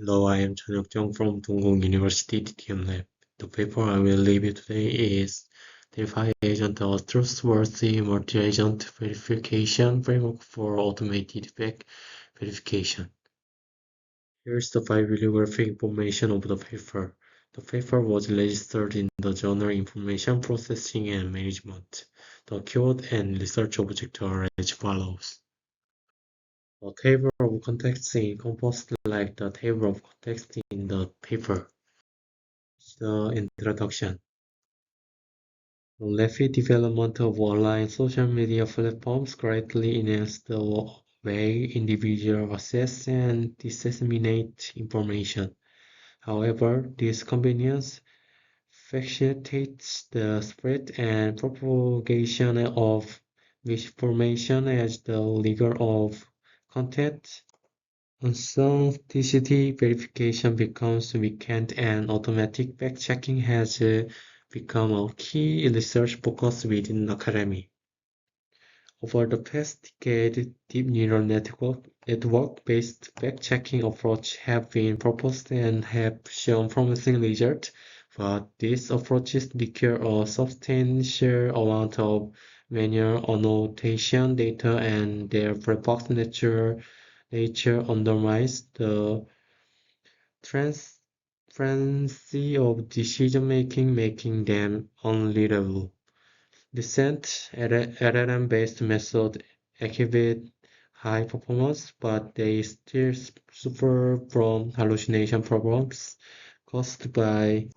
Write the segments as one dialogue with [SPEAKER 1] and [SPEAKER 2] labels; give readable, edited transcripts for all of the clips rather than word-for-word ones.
[SPEAKER 1] Hello, I am Xiong from Dongguk University TTM Lab. The paper I will review today is DelphiAgent A trustworthy multi-agent verification framework for automated fact verification. Here's the bibliographic information of the paper. The paper was registered in the Journal Information Processing and Management. The keyword and research objects are as follows. A table of contexts encompassed like the table of context in the paper. The introduction. The rapid development of online social media platforms greatly enhanced the way individuals access and disseminate information. However, this convenience facilitates the spread and propagation of misinformation as the rigor of content authenticity verification becomes weakened and automatic fact-checking has become a key research focus within academia. Over the past decade, deep neural network-based fact-checking approaches have been proposed and have shown promising results, but these approaches require a substantial amount of manual annotation data, and their black-box nature undermines the transparency of decision-making, making them unreliable. Recent LLM-based methods exhibit high performance, but they still suffer from hallucination problems caused by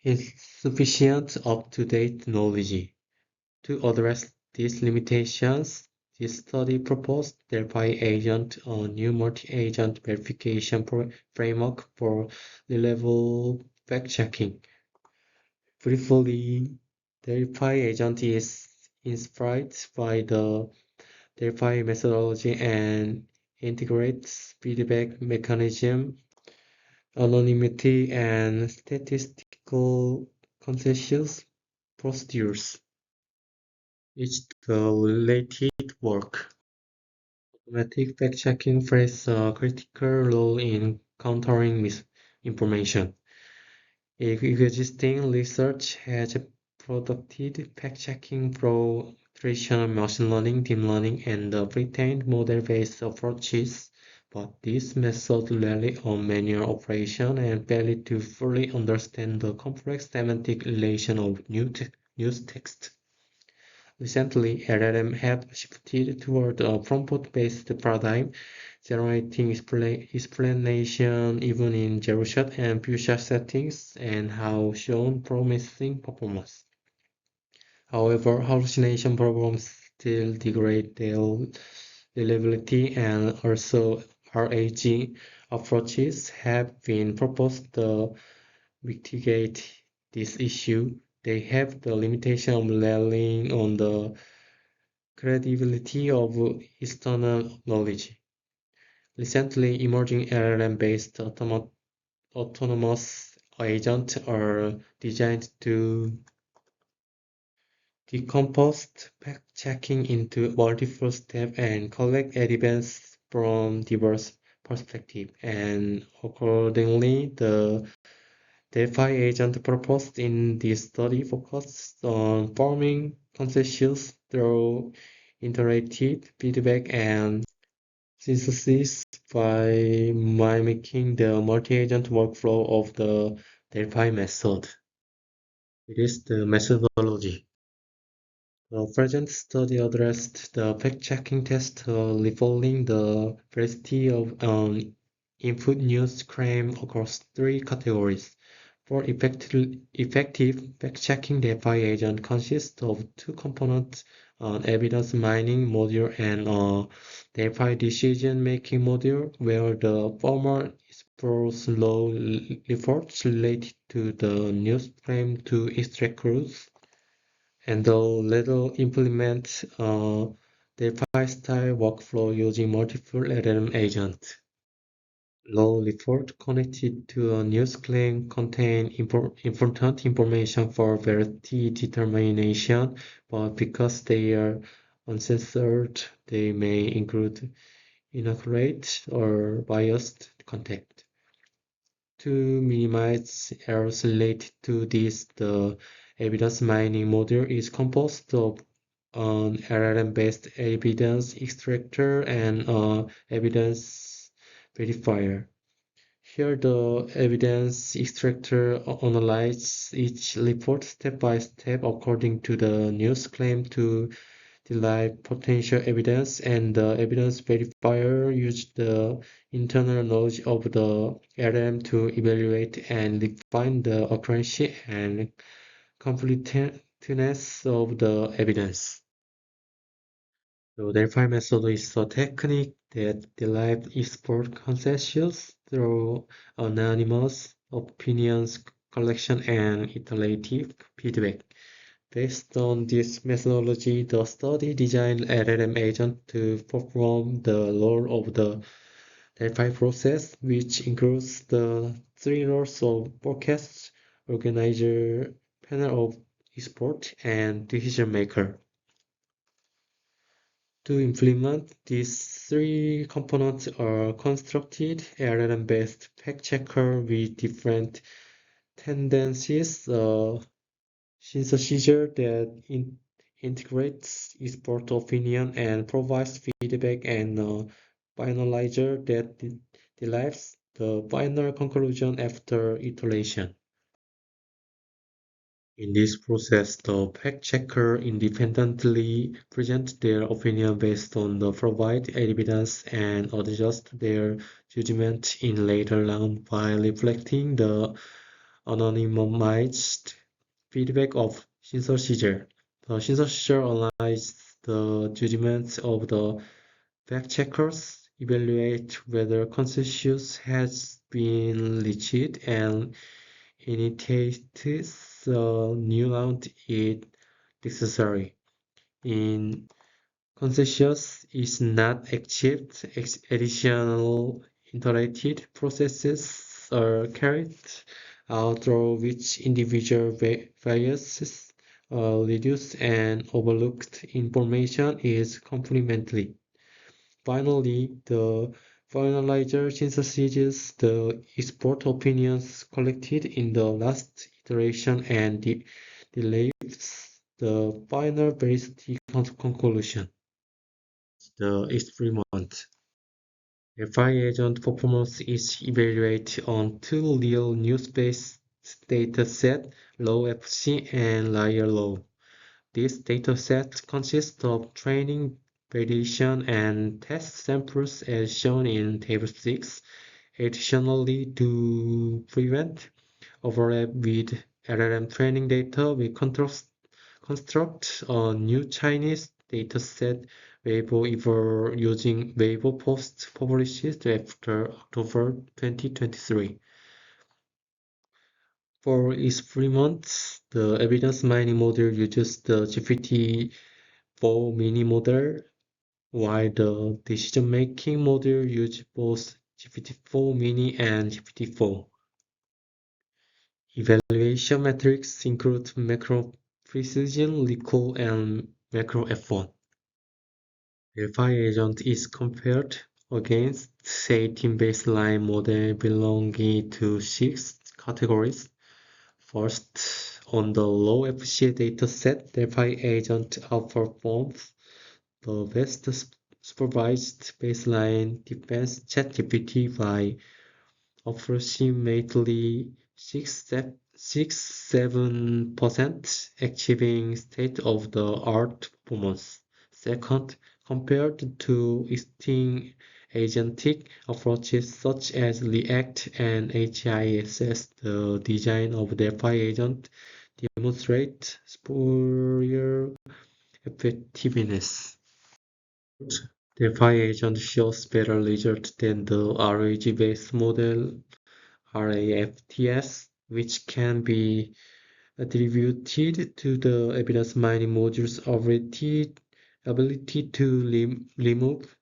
[SPEAKER 1] insufficient up-to-date knowledge. To address these limitations, this study proposed DelphiAgent, a new multi-agent verification framework for reliable fact-checking. Briefly, DelphiAgent is inspired by the Delphi methodology and integrates feedback mechanism, anonymity, and statistical consensus procedures. It's the related work. Automatic fact-checking plays a critical role in countering misinformation. Existing research has produced fact-checking through traditional machine learning, deep learning, and the pre-trained model-based approaches, but these methods rely on manual operation and fail to fully understand the complex semantic relation of news text. Recently, LLM have shifted toward a prompt-based paradigm, generating explanation even in zero-shot and few-shot settings, and have shown promising performance. However, hallucination problems still degrade their reliability, and also RAG approaches have been proposed to mitigate this issue. They have the limitation of relying on the credibility of external knowledge. Recently emerging LLM-based autonomous agents are designed to decompose fact-checking into multiple steps and collect evidence from diverse perspectives. And accordingly, the DeFi agent proposed in this study focused on forming consensus through interactive feedback and synthesis by mimicking the multi-agent workflow of the DeFi method. It is the methodology. The present study addressed the fact-checking test revealing the veracity of an input news claim across three categories. For effective fact-checking, the DeFi agent consists of two components, an evidence mining module and a DeFi decision-making module, where the former explores law reports related to the news claim to extract clues, and the latter implements a DeFi-style workflow using multiple LLM agents. Law report connected to a news claim contain important information for veracity determination, but because they are uncensored, they may include inaccurate or biased content. To minimize errors related to this, the evidence mining module is composed of an LLM-based evidence extractor and an evidence verifier. Here, the evidence extractor analyzes each report step by step according to the news claim to derive potential evidence, and the evidence verifier uses the internal knowledge of the LM to evaluate and refine the accuracy and completeness of the evidence. The Delphi method is a technique that derives expert consensus through anonymous opinions collection and iterative feedback. Based on this methodology, the study designed LLM agent to perform the role of the Delphi process, which includes the three roles of forecast, organizer, panel of expert, and decision maker. To implement these three components are constructed LLM-based fact checker with different tendencies, synthesizer that integrates expert opinion and provides feedback, and a finalizer that derives the final conclusion after iteration. In this process, the fact checker independently presents their opinion based on the provided evidence and adjusts their judgment in later round by reflecting the anonymized feedback of synthesizer. The synthesizer analyzes the judgments of the fact checkers, evaluate whether consensus has been reached, and initiates a new round if necessary. In consensus is not achieved, additional iterated processes are carried out through which individual biases are reduced and overlooked information is complementary. Finally, the finalizer synthesizes the expert opinions collected in the last iteration and delivers the final validity conclusion. The experiment. DelphiAgent performance is evaluated on two real news-based datasets, low FC and higher low. This dataset consists of training, validation, and test samples as shown in Table 6. Additionally, to prevent overlap with LLM training data, we construct a new Chinese dataset Weibo using Weibo posts published after October 2023. For experiments, the evidence mining model uses the GPT-4 mini model, while the decision-making model uses both GPT-4 mini and GPT-4. Evaluation metrics include macro precision, recall, and macro F1. DelphiAgent is compared against 18 baseline model belonging to 6 categories. First, on the low efficiency dataset, DelphiAgent outperforms the best supervised baseline defense ChatGPT by approximately 6-7%, achieving state-of-the-art performance. Second, compared to existing agentic approaches such as React and HISS, the design of DelphiAgent demonstrates superior effectiveness. DelphiAgent shows better results than the RAG-based model RAFTS, which can be attributed to the evidence mining module's ability to remove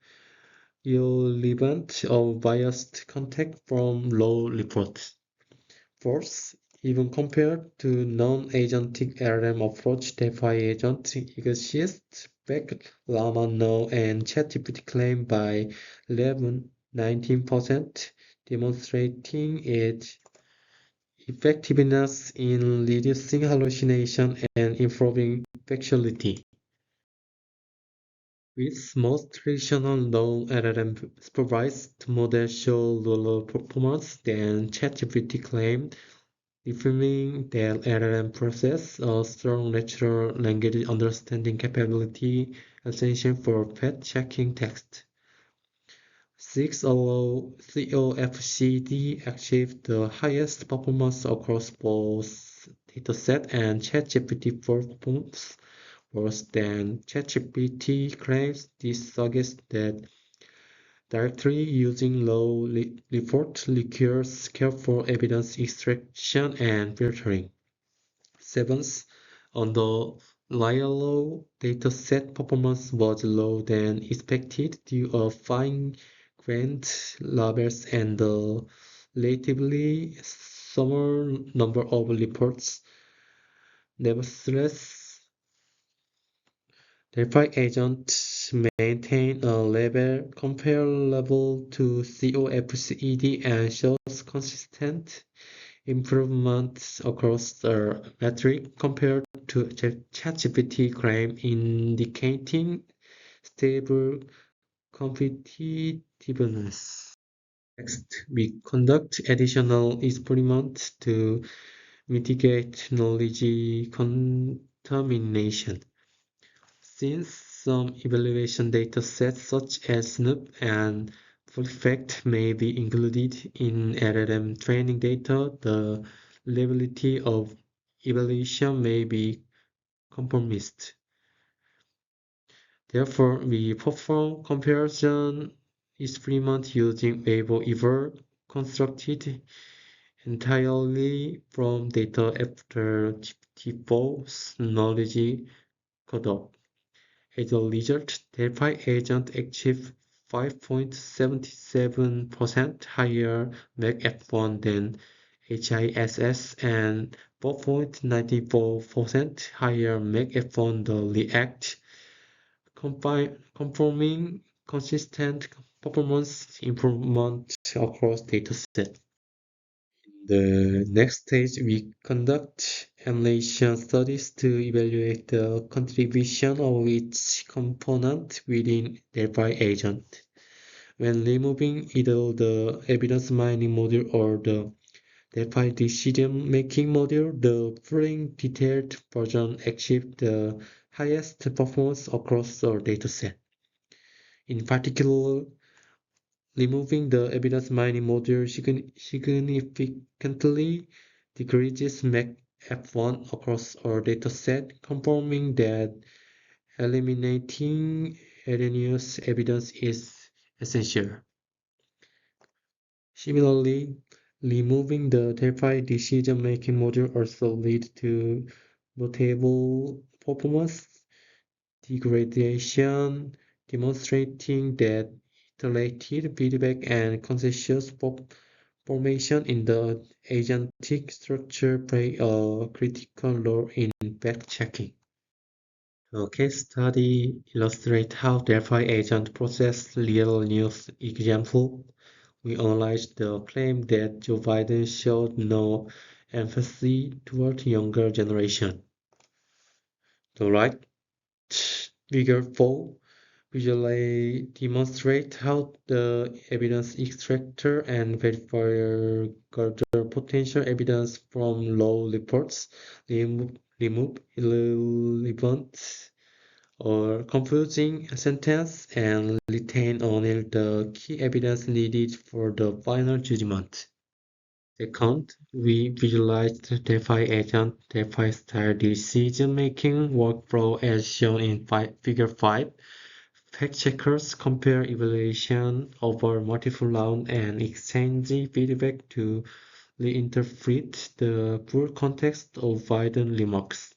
[SPEAKER 1] irrelevant or biased content from raw reports. Fourth, even compared to non-agentic LLM approach, DelphiAgent exists back Llama Now and ChatGPT claim by 11-19%, demonstrating its effectiveness in reducing hallucination and improving factuality. With most traditional known LLM supervised models show lower performance than ChatGPT claimed, affirming that LLM possess a strong natural language understanding capability essential for fact-checking text. 600 COFCD achieved the highest performance across both dataset, and ChatGPT performs worse than ChatGPT claims. This suggests that directly using low report requires careful evidence extraction and filtering. Seventh, on the Lialo dataset, performance was lower than expected due to fine-grained labels and the relatively small number of reports. Nevertheless, DelphiAgent maintained a level comparable to COFCED and shows consistent improvements across the metric compared to ChatGPT claim, indicating stable competitiveness. Next, we conduct additional experiments to mitigate knowledge contamination. Since some evaluation data sets such as Snoop and PolFact may be included in LLM training data, the reliability of evaluation may be compromised. Therefore, we perform comparison experiments using Weibo constructed entirely from data after GPT-4's knowledge cutoff. As a result, DelphiAgent achieved 5.77% higher MAC-F1 than HISS and 4.94% higher MAC-F1 than React, confirming consistent performance improvement across datasets. The next stage, we conduct emulation studies to evaluate the contribution of each component within DelphiAgent. When removing either the evidence mining module or the Delphi decision-making module, the following detailed version achieved the highest performance across the dataset. In particular, removing the evidence mining module significantly decreases MAC F1 across our dataset, confirming that eliminating erroneous evidence is essential. Similarly, removing the Delphi decision-making module also leads to notable performance degradation, demonstrating that iterative feedback and conscious formation in the agentic structure play a critical role in fact-checking. The case study illustrates how DelphiAgent processes real news example. We analyzed the claim that Joe Biden showed no empathy toward younger generation. The right figure 4 visually demonstrate how the evidence extractor and verifier gather potential evidence from low reports, remove irrelevant or confusing sentence, and retain only the key evidence needed for the final judgment. Second, we visualized DelphiAgent Delphi-style decision-making workflow as shown in Figure 5. Fact-checkers compare evaluation over multiple rounds and exchange feedback to reinterpret the full context of Biden remarks.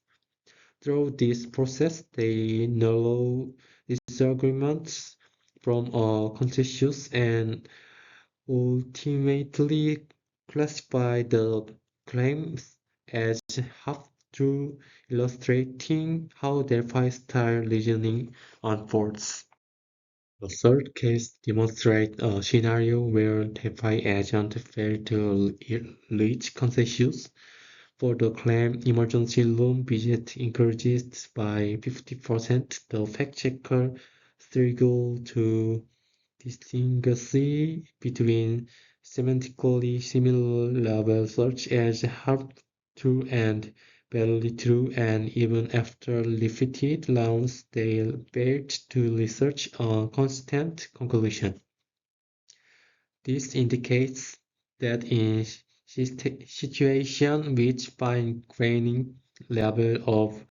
[SPEAKER 1] Through this process, they narrow disagreements from a consensus and ultimately classify the claims as half-true, illustrating how Delphi-style reasoning unfolds. The third case demonstrates a scenario where DelphiAgent failed to reach consensus. For the claim emergency room visit increased by 50%, the fact-checker struggled to distinguish between semantically similar labels such as half true and barely true, and even after repeated rounds, they failed to research a consistent conclusion. This indicates that in situations which fine-grained level of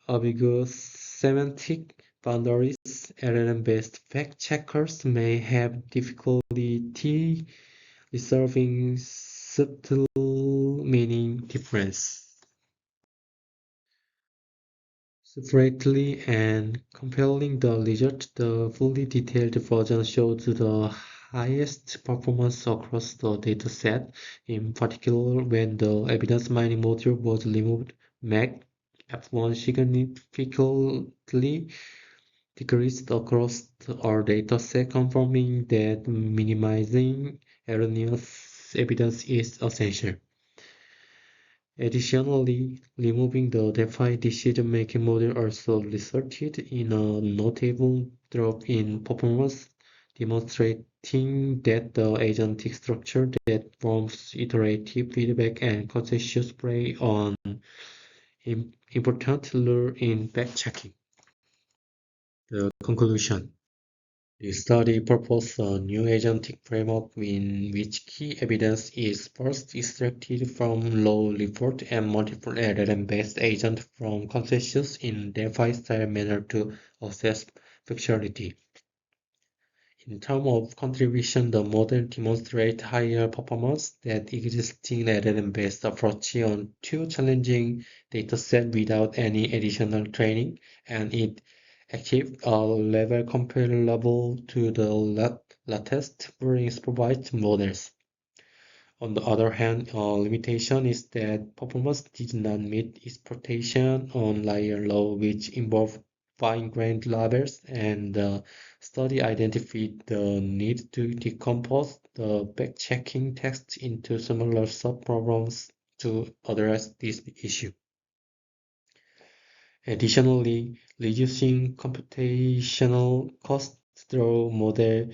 [SPEAKER 1] ambiguous semantic boundaries, LLM-based fact-checkers may have difficulty resolving subtle meaning difference. Separately and comparing the result, the fully detailed version shows the highest performance across the dataset. In particular, when the evidence mining module was removed, MAC F1 significantly decreased across our dataset, confirming that minimizing erroneous evidence is essential. Additionally, removing the DeFi decision-making model also resulted in a notable drop in performance, demonstrating that the agentic structure that forms iterative feedback and consensus play an important role in fact-checking. The conclusion. The study proposed a new agentic framework in which key evidence is first extracted from raw report and multiple LLM-based agents from consensus in DeFi-style manner to assess factuality. In terms of contribution, the model demonstrates higher performance than existing LLM-based approach on two challenging datasets without any additional training, and it achieved a level comparable to the latest Turing-supervised models. On the other hand, a limitation is that performance did not meet expectations on layer low, which involve fine-grained labels, and the study identified the need to decompose the back-checking text into smaller sub-problems to address this issue. Additionally, reducing computational costs through model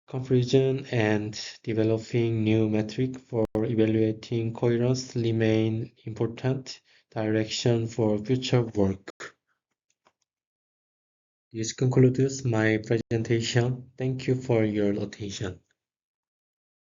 [SPEAKER 1] confusion and developing new metrics for evaluating coherence remain important direction for future work. This concludes my presentation. Thank you for your attention.